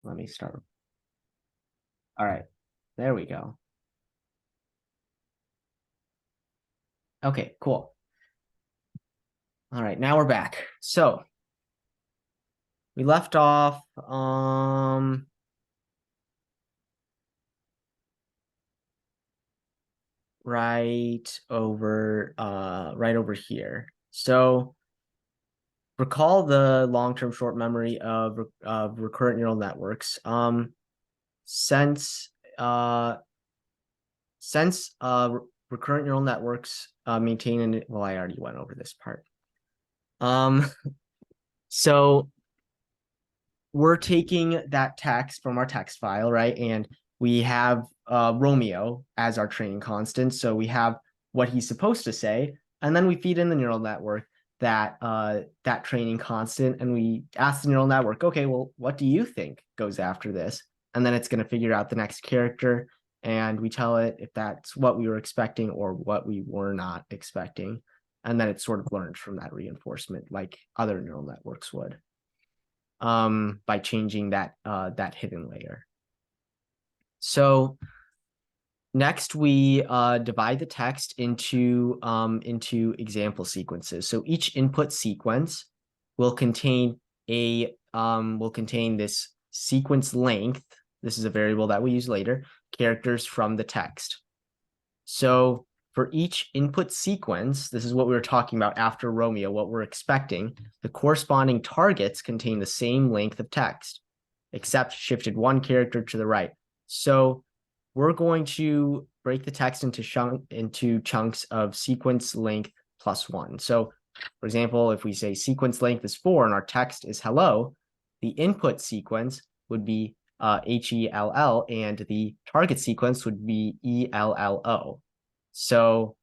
let me start. All right, there we go. Okay, cool. All right, now we're back. So we left off right over here. So recall the long-term short memory of recurrent neural networks. Since recurrent neural networks maintain an well, I already went over this part. So we're taking that text from our text file, right? And we have Romeo as our training constant. So we have what he's supposed to say, and then we feed in the neural network that that training constant, and we ask the neural network, okay, well, what do you think goes after this? And then it's going to figure out the next character, and we tell it if that's what we were expecting or what we were not expecting. And then it sort of learns from that reinforcement like other neural networks would, by changing that hidden layer. So next we divide the text into example sequences. So each input sequence will contain this sequence length. This is a variable that we use later, characters from the text. So for each input sequence, this is what we were talking about after Romeo, what we're expecting. The corresponding targets contain the same length of text, except shifted one character to the right. So we're going to break the text into chunks of sequence length plus 1. So, for example, if we say sequence length is 4 and our text is hello, the input sequence would be HELL, and the target sequence would be ELLO. So,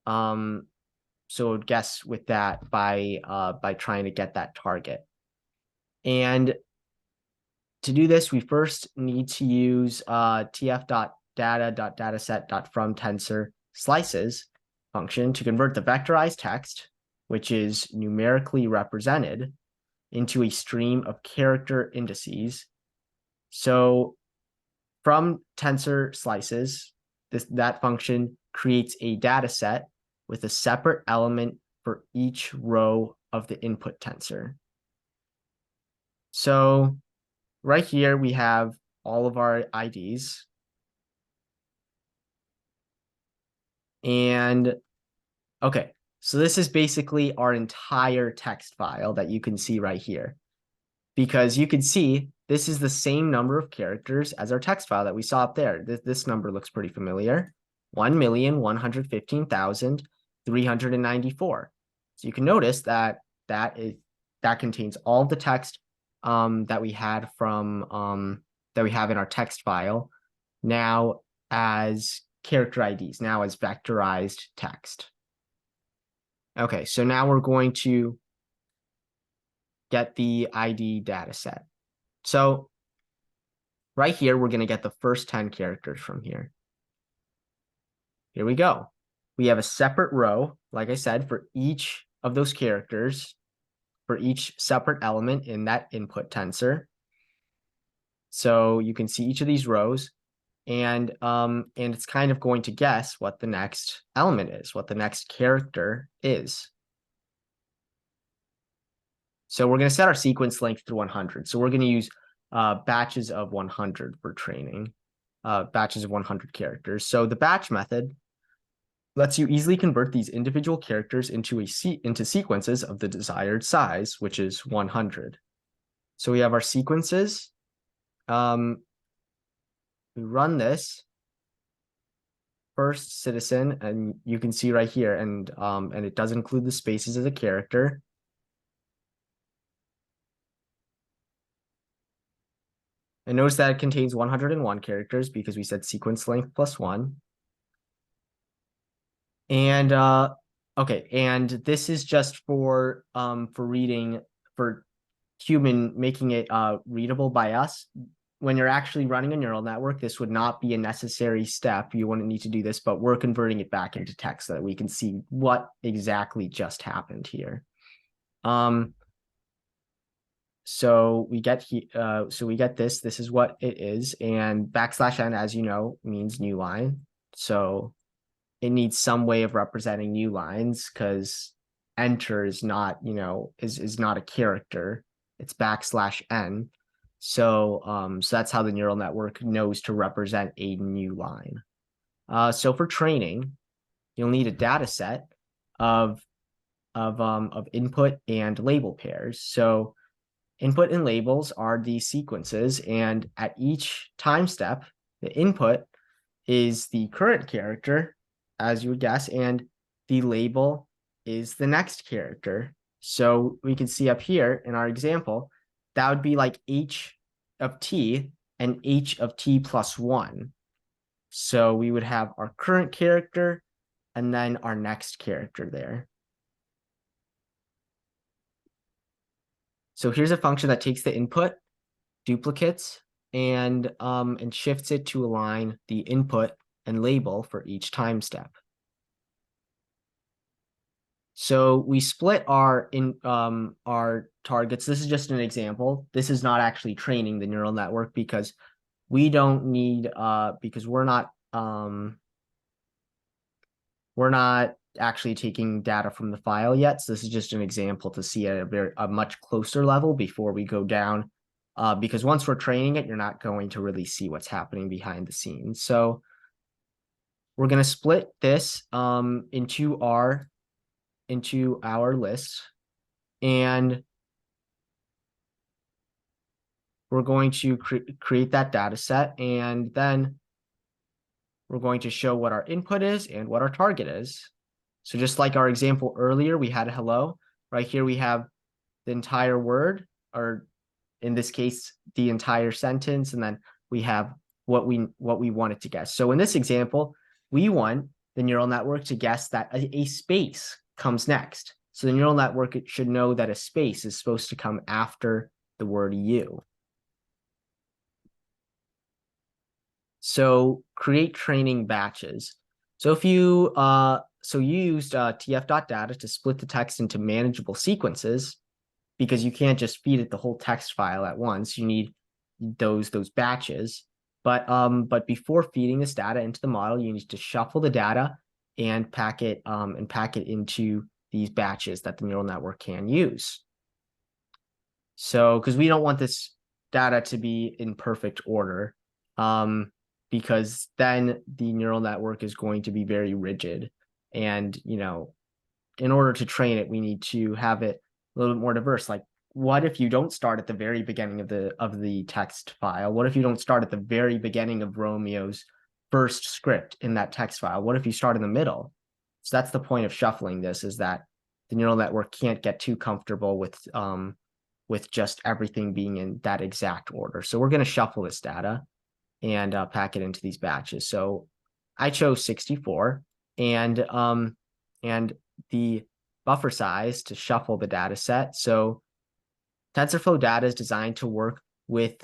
so guess with that by trying to get that target. And to do this, we first need to use tf.data.dataset.fromTensor slices function to convert the vectorized text, which is numerically represented, into a stream of character indices. So from tensor slices, that function creates a data set with a separate element for each row of the input tensor. So right here, we have all of our IDs. And okay, so this is basically our entire text file that you can see right here. Because you can see this is the same number of characters as our text file that we saw up there. This number looks pretty familiar. 1,115,394. So you can notice that that contains all of the text that we had from that we have in our text file now as character IDs, now as vectorized text. Okay, so now we're going to get the ID data set. So right here, we're going to get the first 10 characters from here. Here we go. We have a separate row, like I said, for each of those characters, for each separate element in that input tensor. So you can see each of these rows, and it's kind of going to guess what the next element is, what the next character is. So we're going to set our sequence length to 100. So we're going to use batches of 100 for training, batches of 100 characters. So the batch method lets you easily convert these individual characters into sequences of the desired size, which is 100. So we have our sequences. We run this first citizen, and you can see right here, and it does include the spaces as a character. And notice that it contains 101 characters because we said sequence length plus 1. And okay, and this is just for reading, for human, making it readable by us. When you're actually running a neural network, this would not be a necessary step. You wouldn't need to do this, but we're converting it back into text so that we can see what exactly just happened here. so we get this. This is what it is, and \n, as you know, means new line. So it needs some way of representing new lines because enter is not, is not a character. It's \n. So that's how the neural network knows to represent a new line. So for training, you'll need a data set of input and label pairs. So input and labels are these sequences, and at each time step, the input is the current character, as you would guess, and the label is the next character. So we can see up here in our example, that would be like h of t and h of t plus 1. So we would have our current character and then our next character there. So here's a function that takes the input, duplicates, and shifts it to align the input and label for each time step. So we split our targets. This is just an example. This is not actually training the neural network because we don't need because we're not actually taking data from the file yet. So this is just an example to see at a much closer level before we go down. Because once we're training it, you're not going to really see what's happening behind the scenes. So we're going to split this into our list, and we're going to create that data set, and then we're going to show what our input is and what our target is. So just like our example earlier, we had a hello. Right here we have the entire word, or in this case, the entire sentence, and then we have what we wanted to guess. So in this example, we want the neural network to guess that a space comes next. So the neural network should know that a space is supposed to come after the word you. So create training batches. So if you you used tf.data to split the text into manageable sequences, because you can't just feed it the whole text file at once. You need those batches. But before feeding this data into the model, you need to shuffle the data and pack it into these batches that the neural network can use. So because we don't want this data to be in perfect order, because then the neural network is going to be very rigid. And in order to train it, we need to have it a little bit more diverse. Like, what if you don't start at the very beginning of the text file? What if you don't start at the very beginning of Romeo's first script in that text file? What if you start in the middle? So that's the point of shuffling this, is that the neural network can't get too comfortable with just everything being in that exact order. So we're going to shuffle this data and pack it into these batches. So I chose 64, and the buffer size to shuffle the data set. So TensorFlow data is designed to work with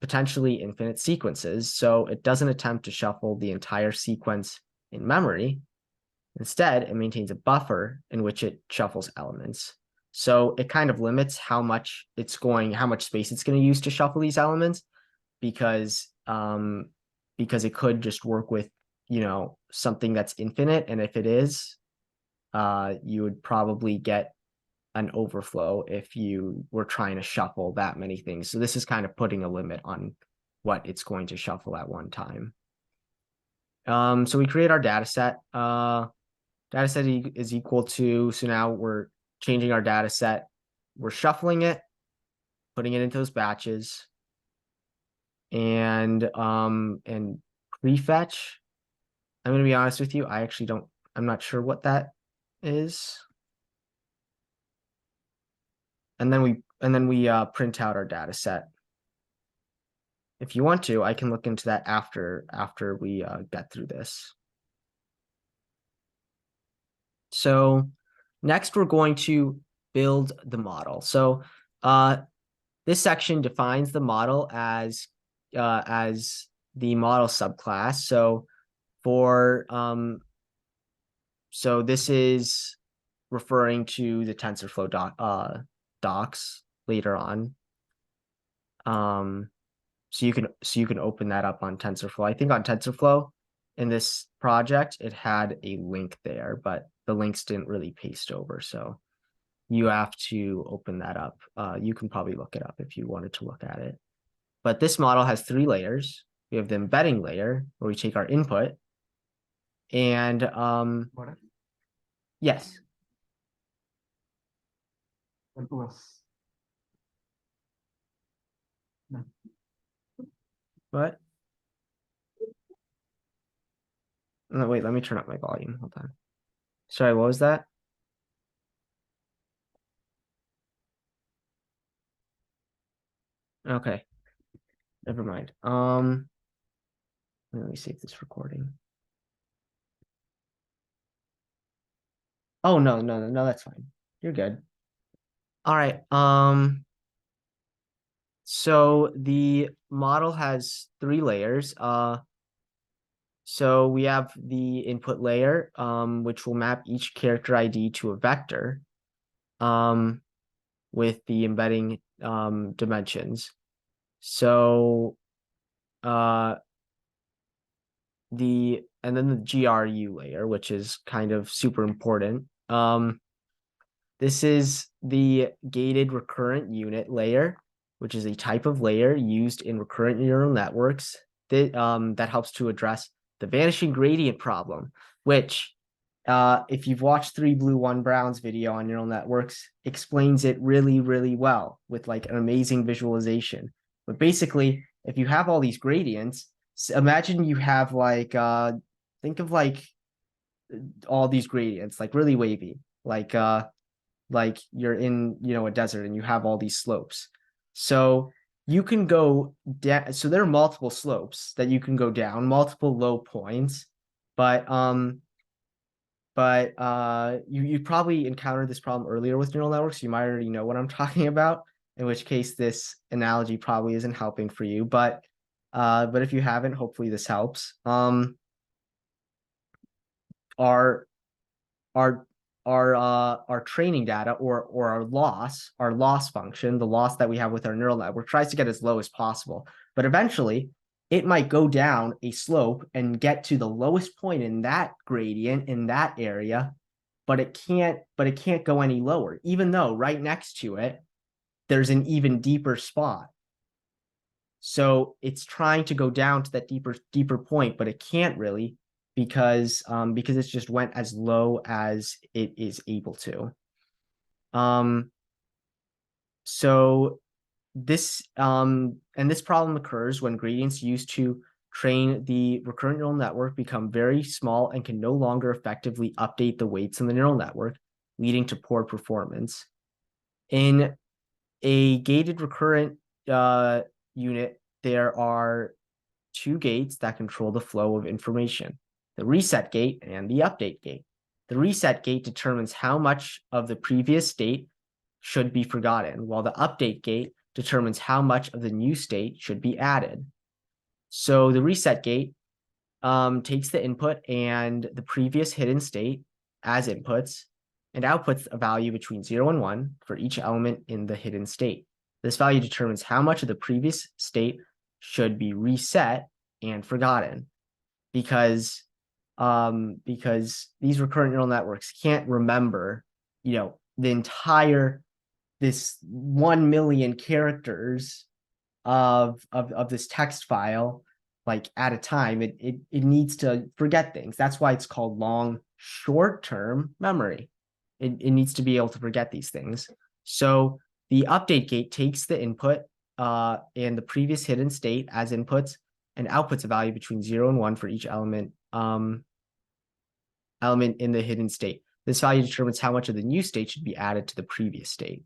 potentially infinite sequences. So it doesn't attempt to shuffle the entire sequence in memory. Instead, it maintains a buffer in which it shuffles elements. So it kind of limits how much space it's going to use to shuffle these elements, because it could just work with something that's infinite, and if it is, you would probably get an overflow if you were trying to shuffle that many things. So this is kind of putting a limit on what it's going to shuffle at one time. So we create our data set. Data set is equal to, so now we're changing our data set. We're shuffling it, putting it into those batches, and prefetch. I'm going to be honest with you, I'm not sure what that is. And then we print out our data set. If you want to, I can look into that after we get through this. So next, we're going to build the model. So this section defines the model as the model subclass. So so this is referring to the TensorFlow docs, later on. So you can open that up on TensorFlow. I think on TensorFlow in this project, it had a link there, but the links didn't really paste over. So you have to open that up. You can probably look it up if you wanted to look at it. But this model has 3 layers. We have the embedding layer where we take our input and yes. What? No, wait, let me turn up my volume. Hold on. Sorry, what was that? Okay. Never mind. Let me save this recording. Oh no, that's fine. You're good. All right. So the model has 3 layers. So we have the input layer, which will map each character ID to a vector, with the embedding dimensions. So and then the GRU layer, which is kind of super important. This is the gated recurrent unit layer, which is a type of layer used in recurrent neural networks that helps to address the vanishing gradient problem, which, if you've watched 3 Blue 1 Brown's video on neural networks, explains it really, really well with like an amazing visualization. But basically, if you have all these gradients, imagine you have like, think of like all these gradients, like really wavy, like you're in, a desert and you have all these slopes. So you can go down. So there are multiple slopes that you can go down, multiple low points, but you probably encountered this problem earlier with neural networks. You might already know what I'm talking about, in which case this analogy probably isn't helping for you. But if you haven't, hopefully this helps. Our our our training data or our loss function, the loss that we have with our neural network, tries to get as low as possible. But eventually it might go down a slope and get to the lowest point in that gradient in that area, but it can't go any lower, even though right next to it there's an even deeper spot. So it's trying to go down to that deeper point, but it can't really, because it's just went as low as it is able to. So this problem occurs when gradients used to train the recurrent neural network become very small and can no longer effectively update the weights in the neural network, leading to poor performance. In a gated recurrent unit, there are 2 gates that control the flow of information: the reset gate and the update gate. The reset gate determines how much of the previous state should be forgotten, while the update gate determines how much of the new state should be added. So the reset gate takes the input and the previous hidden state as inputs and outputs a value between 0 and 1 for each element in the hidden state. This value determines how much of the previous state should be reset and forgotten, because these recurrent neural networks can't remember, the entire this 1 million characters of this text file like at a time. It needs to forget things. That's why it's called long short-term memory. It needs to be able to forget these things. So the update gate takes the input and the previous hidden state as inputs and outputs a value between 0 and 1 for each element in the hidden state. This value determines how much of the new state should be added to the previous state.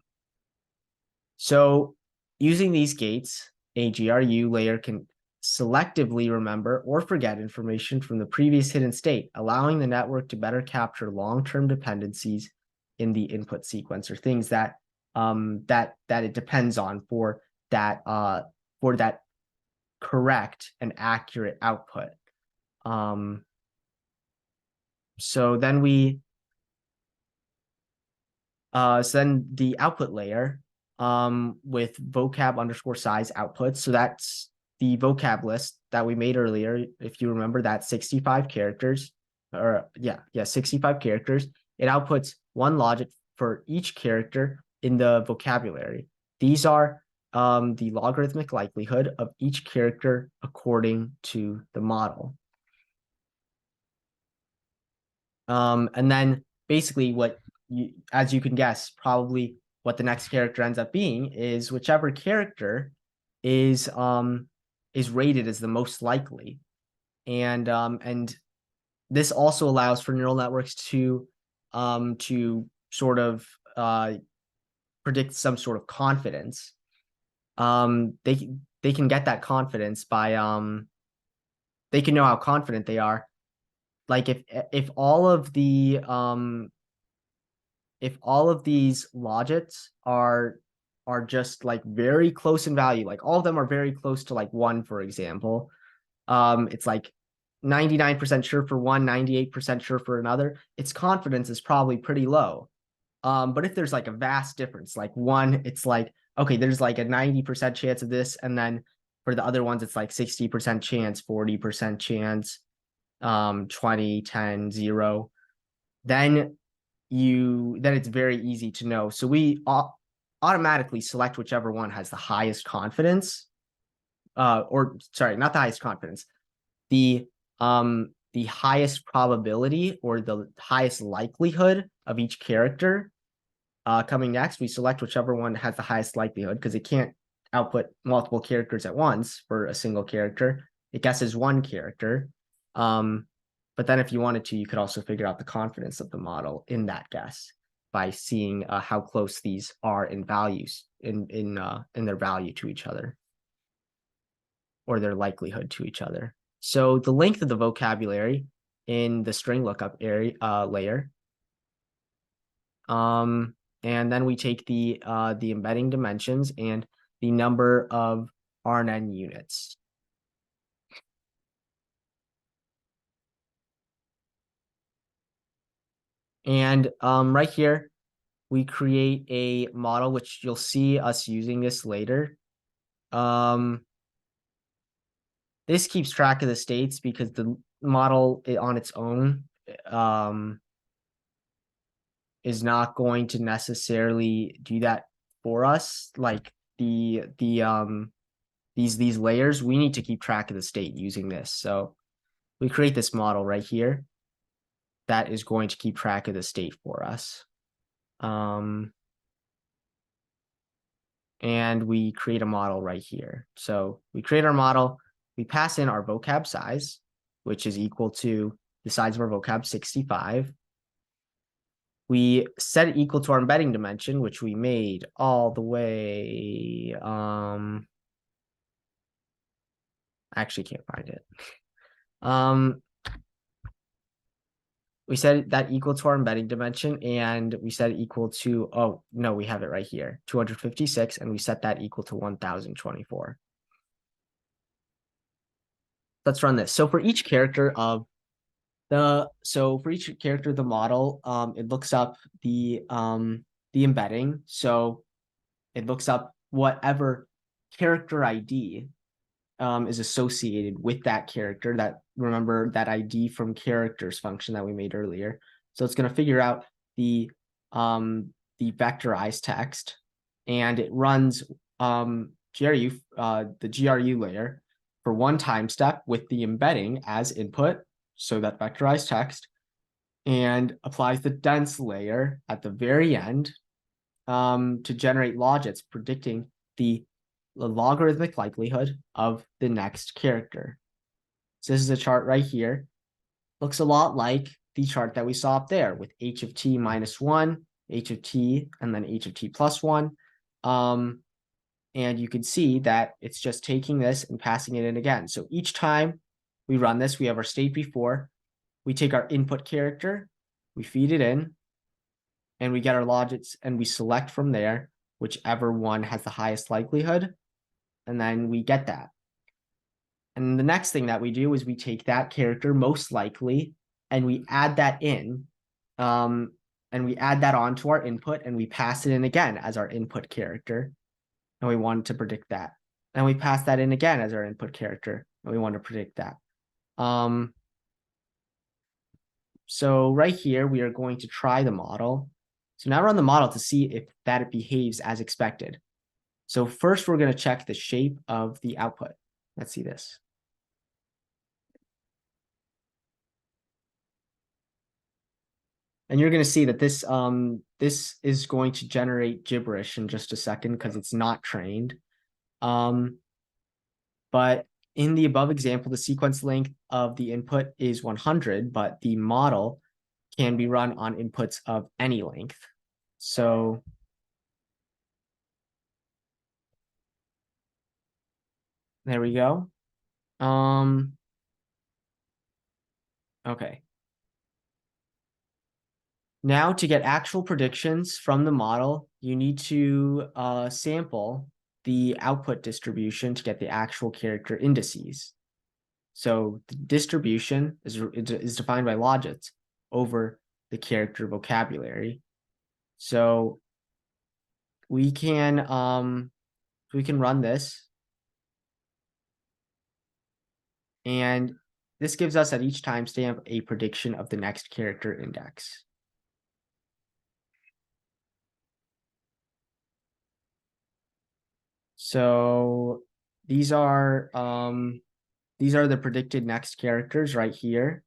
So using these gates, a GRU layer can selectively remember or forget information from the previous hidden state, allowing the network to better capture long-term dependencies in the input sequence, or things that it depends on for that correct and accurate output. So then the output layer with vocab underscore size outputs. So that's the vocab list that we made earlier. If you remember, that 65 characters, or 65 characters. It outputs one logic for each character in the vocabulary. These are the logarithmic likelihood of each character according to the model. And then basically what you, as you can guess, probably what the next character ends up being is whichever character is rated as the most likely. And this also allows for neural networks to sort of predict some sort of confidence. They can get that confidence by they can know how confident they are. Like if all of the if all of these logics are just like very close in value, like all of them are very close to like 1, for example, it's like 99% sure for one, 98% sure for another, its confidence is probably pretty low. But if there's like a vast difference, like 1, it's like, okay, there's like a 90% chance of this, and then for the other ones, it's like 60% chance, 40% chance, 20, 10, 0, then it's very easy to know. So we automatically select whichever one has the highest confidence, or sorry, not the highest confidence, the highest probability or the highest likelihood of each character coming next. We select whichever one has the highest likelihood, because it can't output multiple characters at once for a single character. It guesses one character. But then if you wanted to, you could also figure out the confidence of the model in that guess by seeing how close these are in values, in their value to each other, or their likelihood to each other. So the length of the vocabulary in the string lookup area layer, and then we take the embedding dimensions and the number of RNN units. And right here, we create a model, which you'll see us using this later. This keeps track of the states because the model on its own is not going to necessarily do that for us. Like these layers, we need to keep track of the state using this. So we create this model right here that is going to keep track of the state for us. And we create a model right here. So we create our model, we pass in our vocab size, which is equal to the size of our vocab, 65. We set it equal to our embedding dimension, which we made all the way. I actually can't find it. We set that equal to our embedding dimension, and we set it equal to, oh, no, we have it right here, 256, and we set that equal to 1024. Let's run this. So for each character of the model, it looks up the embedding. So it looks up whatever character ID is associated with that character. That, remember, that ID from characters function that we made earlier. So it's going to figure out the vectorized text, and it runs GRU, the GRU layer, for one time step with the embedding as input, so that vectorized text, and applies the dense layer at the very end to generate logics predicting the logarithmic likelihood of the next character. So this is a chart right here. Looks a lot like the chart that we saw up there with h of t minus 1, h of t, and then h of t plus 1. And you can see that it's just taking this and passing it in again. So each time we run this, we have our state before. We take our input character, we feed it in, and we get our logics, and we select from there whichever one has the highest likelihood, and then we get that. And the next thing that we do is we take that character most likely, and we add that in, and and we add that onto our input and we pass it in again as our input character. And we want to predict that. And we pass that in again as our input character. And we want to predict that. So right here, we are going to try the model. So now run the model to see if that it behaves as expected. So first, we're going to check the shape of the output. Let's see this. And you're going to see that this is going to generate gibberish in just a second because it's not trained. But in the above example, the sequence length of the input is 100, but the model can be run on inputs of any length. So there we go. Okay. Now to get actual predictions from the model, you need to sample the output distribution to get the actual character indices. So the distribution is defined by logits over the character vocabulary. So we can run this, and this gives us at each timestamp a prediction of the next character index. So these are the predicted next characters right here.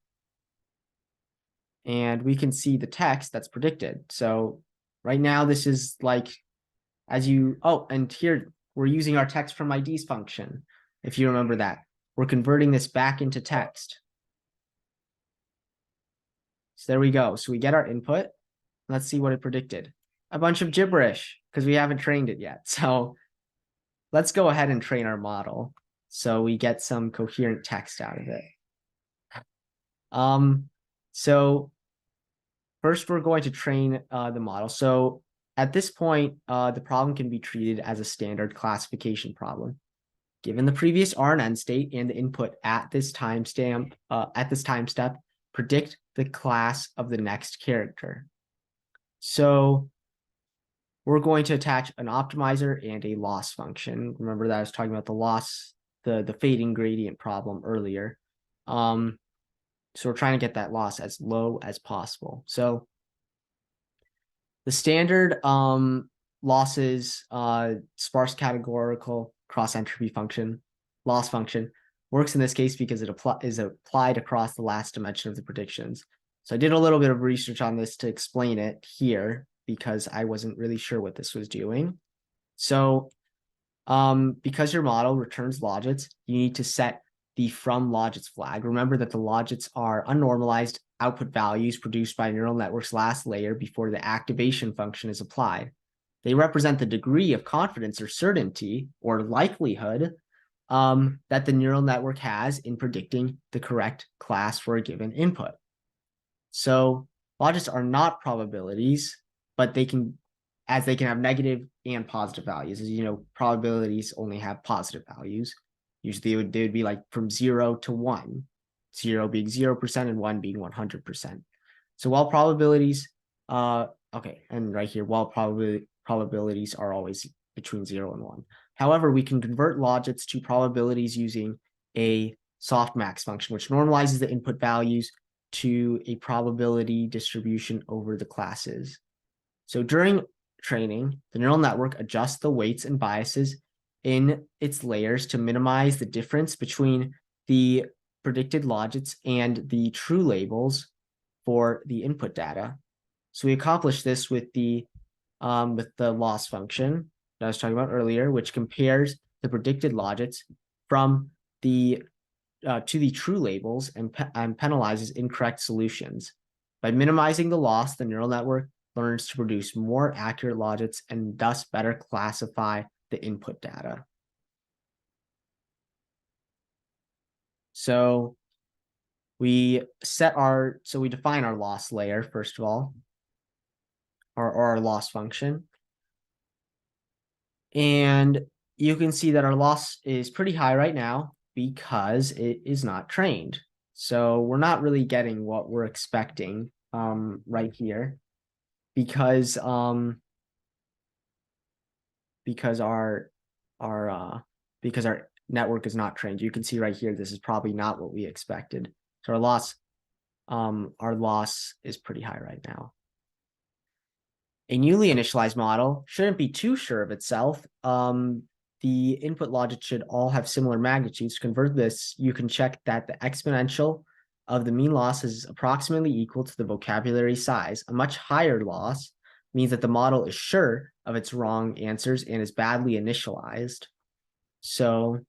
And we can see the text that's predicted. So right now, this is like, and here we're using our text from IDs function. If you remember that, we're converting this back into text. So there we go. So we get our input. Let's see what it predicted. A bunch of gibberish because we haven't trained it yet. So let's go ahead and train our model so we get some coherent text out of it. So first we're going to train the model. So at this point, the problem can be treated as a standard classification problem. Given the previous R and N state and the input at this time step, predict the class of the next character. So we're going to attach an optimizer and a loss function. Remember that I was talking about the loss, the fading gradient problem earlier. So we're trying to get that loss as low as possible. So the standard losses, sparse categorical cross entropy function, loss function, works in this case because it is applied across the last dimension of the predictions. So I did a little bit of research on this to explain it here because I wasn't really sure what this was doing. So because your model returns logits, you need to set the from logits flag. Remember that the logits are unnormalized output values produced by a neural network's last layer before the activation function is applied. They represent the degree of confidence or certainty or likelihood that the neural network has in predicting the correct class for a given input. So logits are not probabilities, but they can have negative and positive values. As you know, probabilities only have positive values. Usually they would be like from 0 to 1, 0 being 0% and 1 being 100%. So while probabilities, and right here, while probabilities are always between 0 and 1. However, we can convert logits to probabilities using a softmax function, which normalizes the input values to a probability distribution over the classes. So during training, the neural network adjusts the weights and biases in its layers to minimize the difference between the predicted logits and the true labels for the input data. So we accomplish this with the loss function that I was talking about earlier, which compares the predicted logits from the to the true labels and penalizes incorrect solutions. By minimizing the loss, the neural network learns to produce more accurate logits and thus better classify the input data. So we define our loss layer, first of all, or our loss function. And you can see that our loss is pretty high right now because it is not trained. So we're not really getting what we're expecting right here. because because our because our network is not trained. You can see right here, this is probably not what we expected. So our loss is pretty high right now. A newly initialized model shouldn't be too sure of itself. The input logic should all have similar magnitudes. To convert this, you can check that the exponential of the mean loss is approximately equal to the vocabulary size. A much higher loss means that the model is sure of its wrong answers and is badly initialized. So,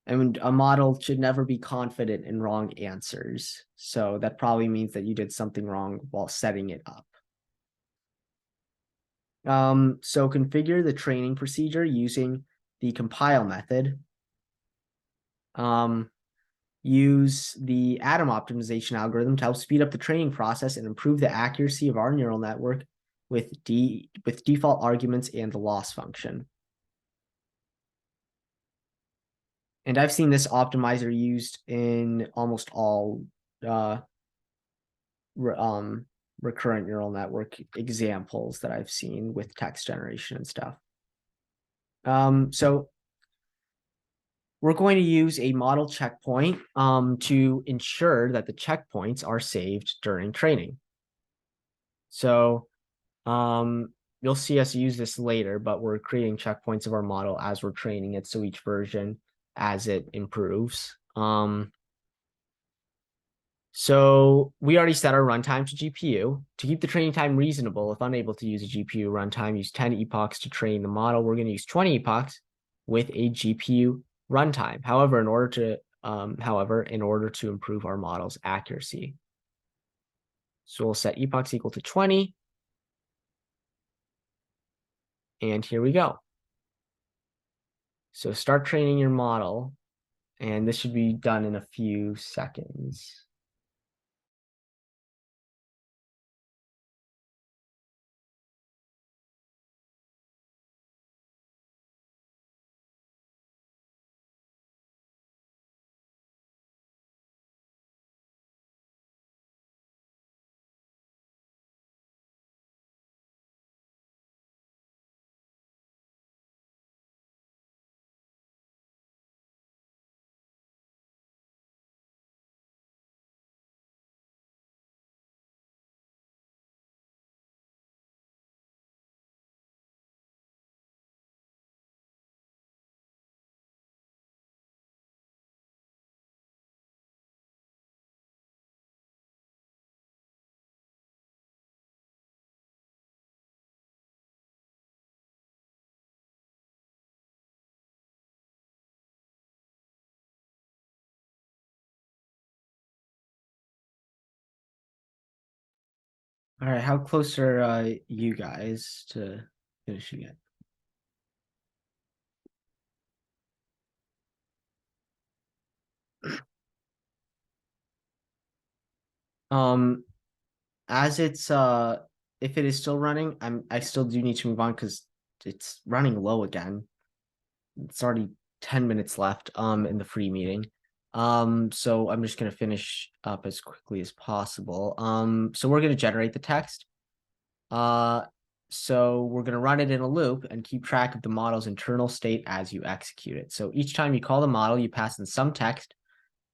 and a model should never be confident in wrong answers. So that probably means that you did something wrong while setting it up. So configure the training procedure using the compile method. Use the atom optimization algorithm to help speed up the training process and improve the accuracy of our neural network with default arguments and the loss function. And I've seen this optimizer used in almost all recurrent neural network examples that I've seen with text generation and stuff. So we're going to use a model checkpoint to ensure that the checkpoints are saved during training. So you'll see us use this later, but we're creating checkpoints of our model as we're training it. So each version as it improves. So we already set our runtime to GPU. To keep the training time reasonable, if unable to use a GPU runtime, use 10 epochs to train the model. We're going to use 20 epochs with a GPU runtime. However, in order to improve our model's accuracy. So we'll set epochs equal to 20. And here we go. So start training your model. And this should be done in a few seconds. All right, how close are you guys to finishing it? As it's if it is still running, I still do need to move on because it's running low again. It's already 10 minutes left in the free meeting. So I'm just gonna finish up as quickly as possible. So we're gonna generate the text. So we're gonna run it in a loop and keep track of the model's internal state as you execute it. So each time you call the model, you pass in some text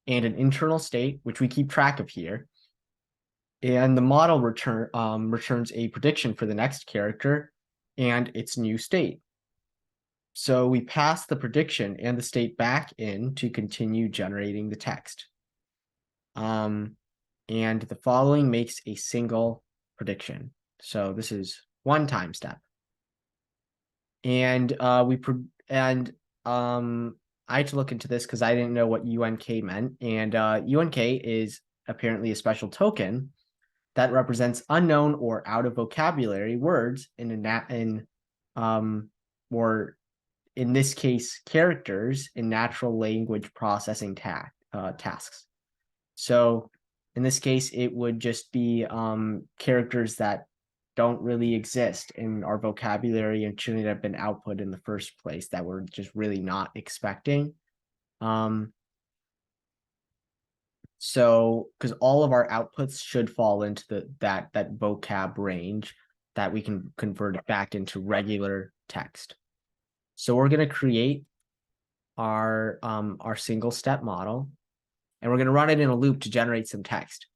and an internal state, which we keep track of here. And the model returns a prediction for the next character and its new state. So we pass the prediction and the state back in to continue generating the text. And the following makes a single prediction. So this is one time step. And I had to look into this because I didn't know what UNK meant. And UNK is apparently a special token that represents unknown or out of vocabulary words or in this case, characters in natural language processing tasks. So in this case, it would just be characters that don't really exist in our vocabulary and shouldn't have been output in the first place that we're just really not expecting. So, because all of our outputs should fall into that vocab range that we can convert it back into regular text. So we're going to create our single step model, and we're going to run it in a loop to generate some text.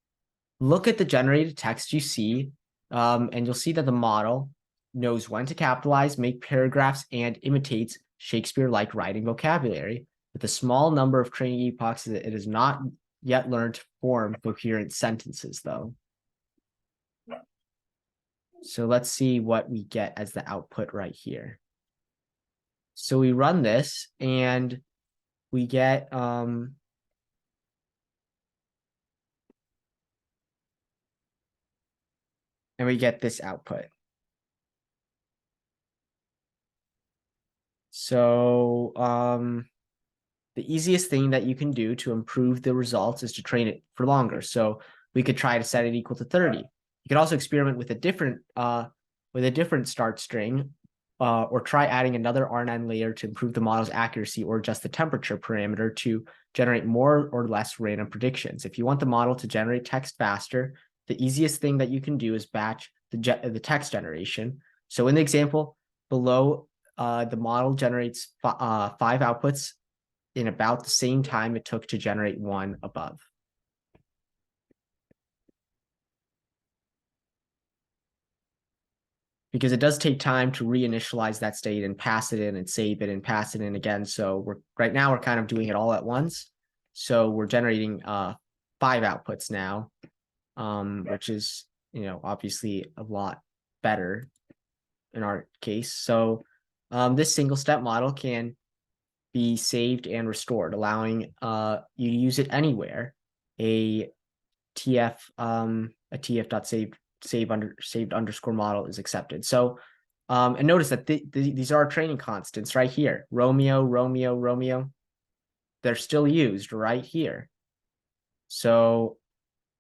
Look at the generated text you see, and you'll see that the model knows when to capitalize, make paragraphs, and imitates Shakespeare-like writing vocabulary. With a small number of training epochs, it has not yet learned to form coherent sentences, though. So let's see what we get as the output right here. So we run this, and we get and we get this output. So the easiest thing that you can do to improve the results is to train it for longer. So we could try to set it equal to 30. You could also experiment with a different start string, or try adding another RNN layer to improve the model's accuracy, or adjust the temperature parameter to generate more or less random predictions. If you want the model to generate text faster, the easiest thing that you can do is batch the text generation. So in the example below, the model generates 5 outputs in about the same time it took to generate one above. Because it does take time to reinitialize that state and pass it in and save it and pass it in again. So right now we're kind of doing it all at once. So we're generating 5 outputs now, which is, obviously a lot better in our case. So this single step model can be saved and restored, allowing you to use it anywhere. A saved underscore model is accepted. So and notice that these are training constants right here. Romeo, Romeo, Romeo. They're still used right here. So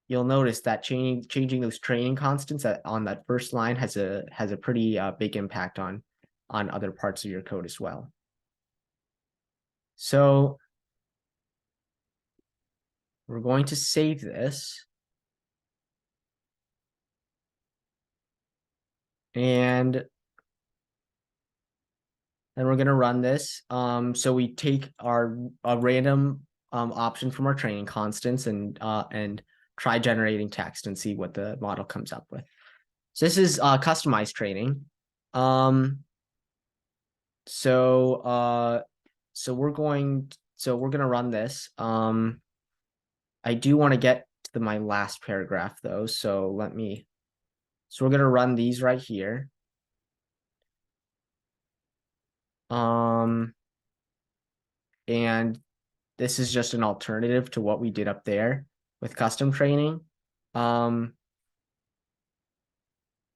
you'll notice that changing those training constants on that first line has a pretty big impact on other parts of your code as well. So we're going to save this. And then we're going to run this. So we take a random option from our training constants and try generating text and see what the model comes up with. So this is customized training. So we're going to run this. I do want to get to my last paragraph though. So we're going to run these right here. And this is just an alternative to what we did up there with custom training. All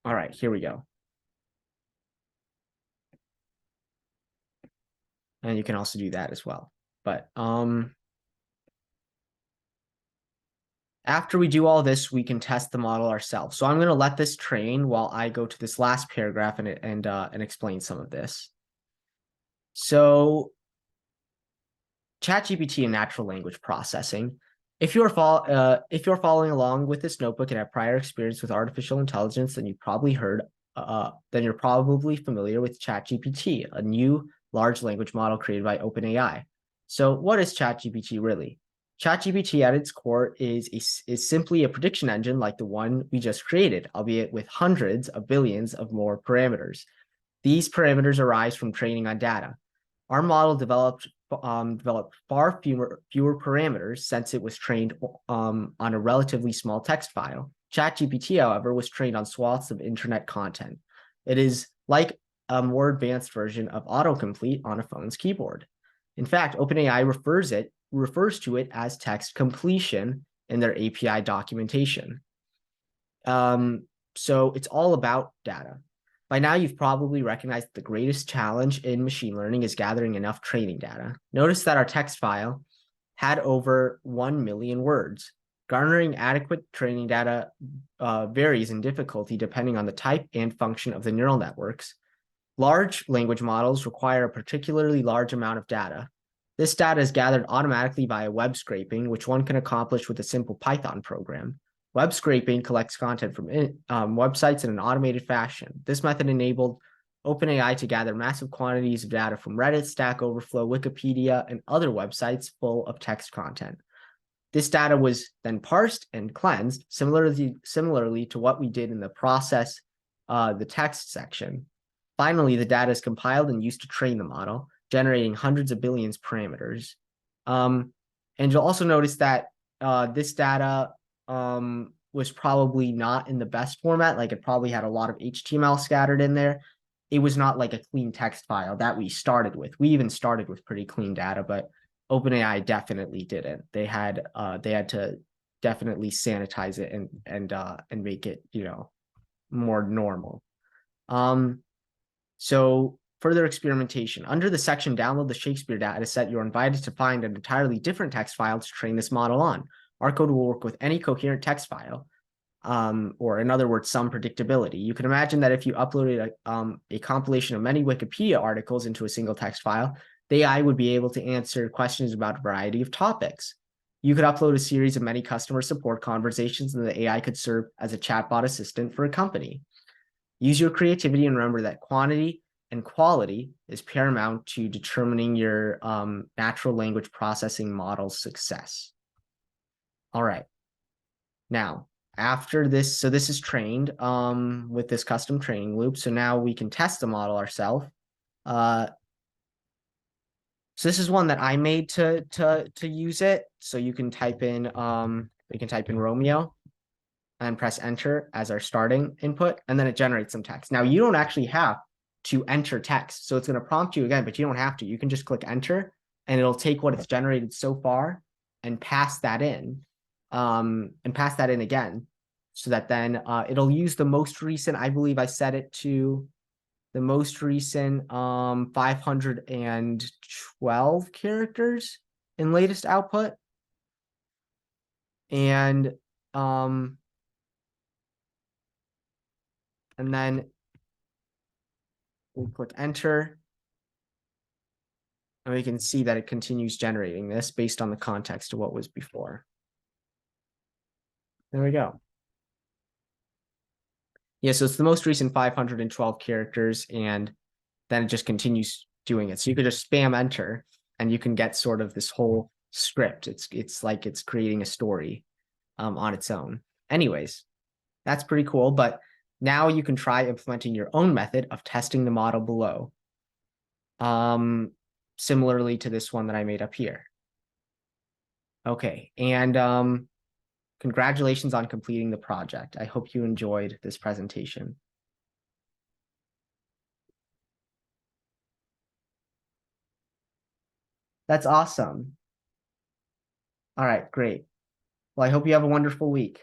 right, here we go. And you can also do that as well. But after we do all this, we can test the model ourselves. So I'm going to let this train while I go to this last paragraph and explain some of this. So ChatGPT and natural language processing. If you're following along with this notebook and have prior experience with artificial intelligence, then you've probably then you're probably familiar with ChatGPT, a new large language model created by OpenAI. So what is ChatGPT really? ChatGPT at its core is simply a prediction engine like the one we just created, albeit with hundreds of billions of more parameters. These parameters arise from training on data. Our model developed far fewer parameters since it was trained on a relatively small text file. ChatGPT, however, was trained on swaths of internet content. It is like a more advanced version of autocomplete on a phone's keyboard. In fact, OpenAI refers to it as text completion in their API documentation. So it's all about data. By now, you've probably recognized the greatest challenge in machine learning is gathering enough training data. Notice that our text file had over 1 million words. Garnering adequate training data varies in difficulty depending on the type and function of the neural networks. Large language models require a particularly large amount of data. This data is gathered automatically via web scraping, which one can accomplish with a simple Python program. Web scraping collects content from websites in an automated fashion. This method enabled OpenAI to gather massive quantities of data from Reddit, Stack Overflow, Wikipedia, and other websites full of text content. This data was then parsed and cleansed, similarly to what we did in the process, the text section. Finally, the data is compiled and used to train the model, generating hundreds of billions parameters. And you'll also notice that this data was probably not in the best format. Like it probably had a lot of HTML scattered in there. It was not like a clean text file that we started with. We even started with pretty clean data, but OpenAI definitely didn't. They had to definitely sanitize it and make it, more normal. So further experimentation. Under the section download the Shakespeare data set, you're invited to find an entirely different text file to train this model on. Our code will work with any coherent text file, or in other words, some predictability. You can imagine that if you uploaded a compilation of many Wikipedia articles into a single text file, the AI would be able to answer questions about a variety of topics. You could upload a series of many customer support conversations, and the AI could serve as a chatbot assistant for a company. Use your creativity and remember that quantity and quality is paramount to determining your natural language processing model's success. All right. Now, after this, so this is trained with this custom training loop. So now we can test the model ourselves. So this is one that I made to use it. So you can type in Romeo and press enter as our starting input, and then it generates some text. Now you don't actually have to enter text. So it's going to prompt you again, but you don't have to. You can just click enter and it'll take what it's generated so far and pass that in, again, so that then it'll use the most recent, I believe I set it to the most recent 512 characters in latest output. And then we click enter. And we can see that it continues generating this based on the context of what was before. There we go. Yeah, so it's the most recent 512 characters, and then it just continues doing it. So you could just spam enter, and you can get sort of this whole script. It's like it's creating a story on its own. Anyways, that's pretty cool. But now you can try implementing your own method of testing the model below. Similarly to this one that I made up here. Okay, and congratulations on completing the project. I hope you enjoyed this presentation. That's awesome. All right, great. Well, I hope you have a wonderful week.